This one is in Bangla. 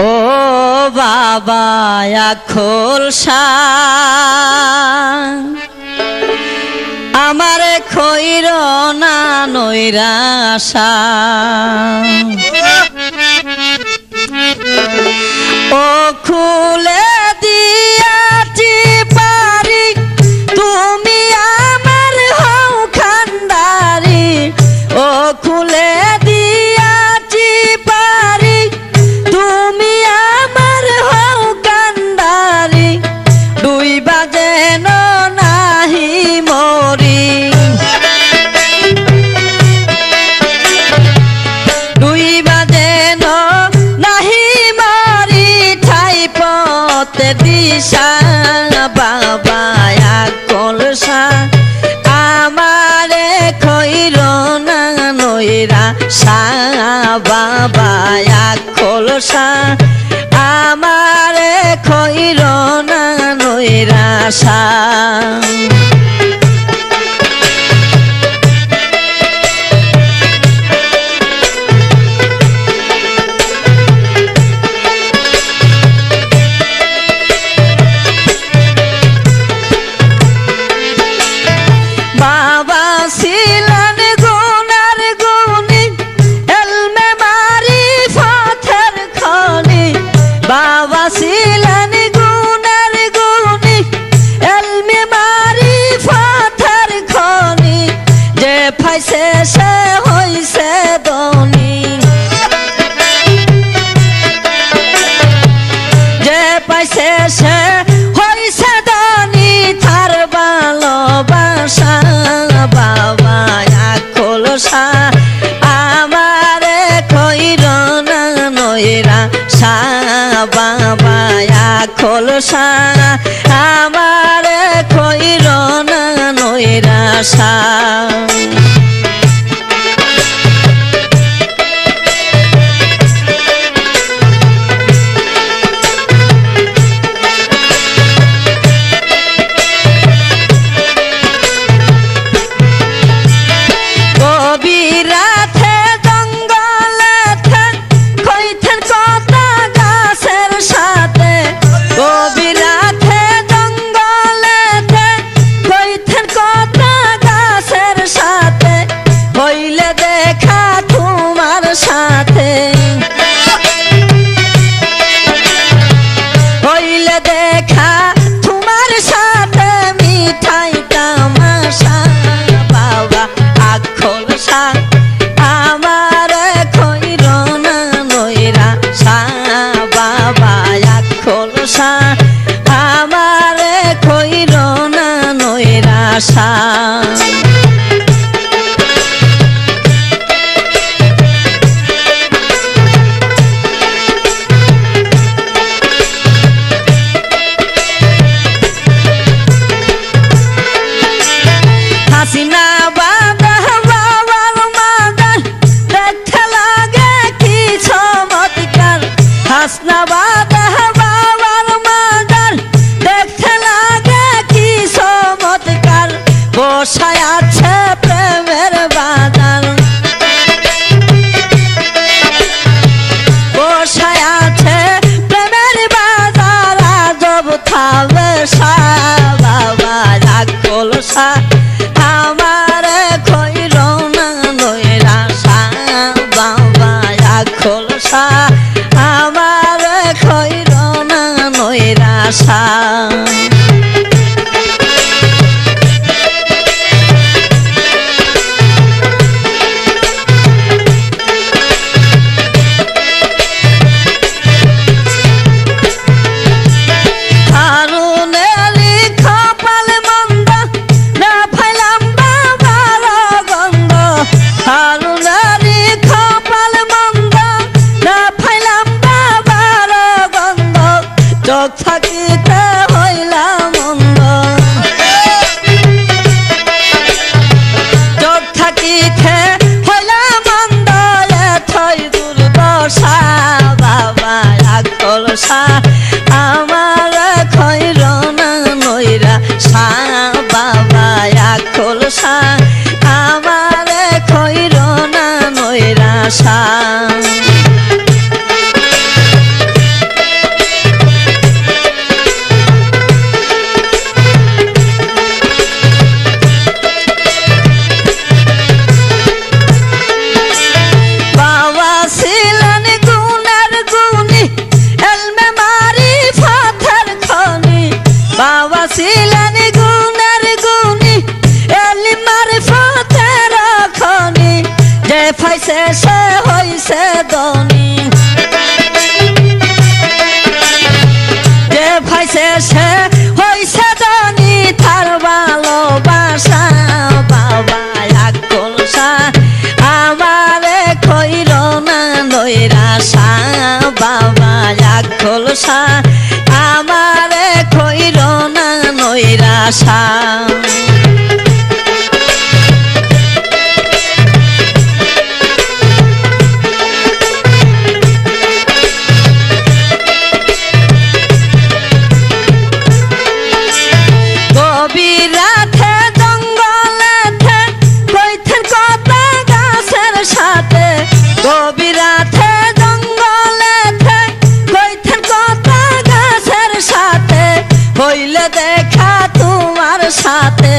ও বাবা খোলসা আমারে খইর না নৈরাশা ও খুলে দিয়াছি পারি তুমি আমার হও খান্ডারি ও খুলে দিয়াছি পারি তুমি আমার হও কান্ডারি দুই বাজে নাহি মরি দুই বাজে নাহি মরি ঠাই পথে দিশা বাবা কলসা আমারে খইর না নৈরাশা বাবা কলসা আমারে খইর না নৈরাশা বাবা ছিলেন গুণের গুণী এলমে মারি ফাথার খনি যে ফাইছে সে হইছে ধনী যে পাইছে সে হইছে ধনী তার ভালোবাসা বাবা খোলসা আমারে খইর না নৈরাশা বাবা খোলসা আমারে খইর না নৈরাশা সাথে হইলে দেখা তোমার সাথে মিঠাই তামাশা বাবা খোলসা আমার খইর না নৈরাশা বাবা খোলসা আমার খইর না নৈরাশা বসায় আছে প্রেমের বাজার বসায় আছে প্রেমের বাজার আজব থাবে বাবা খোলসা আমারে খইর না নৈরাশা বাবা খোলসা আমারে খইর না নৈরাশা চোখ থাকিতে হইলাম মন্দ চোখ থাকিতে হইলাম মন্দ এথই দুর্দশা বাবা খোলসা আমার খইর না নৈরাশা বাবা খোলসা আমার খইর না নৈরাশা হইছে ধনী, যে ভাইছে সে হইছে ধনী, তার ভালোবাসা বাবা আকল শাহ আমারে কইর না নৈরাশা, বাবা আকল শাহ আমারে কইর না নৈরাশা। গভীর রাতে জঙ্গলেতে কইতেন কথা গাছের সাথে, গভীর রাতে জঙ্গলেতে কইতেন কথা গাছের সাথে, হইলে দেখা তোমার সাথে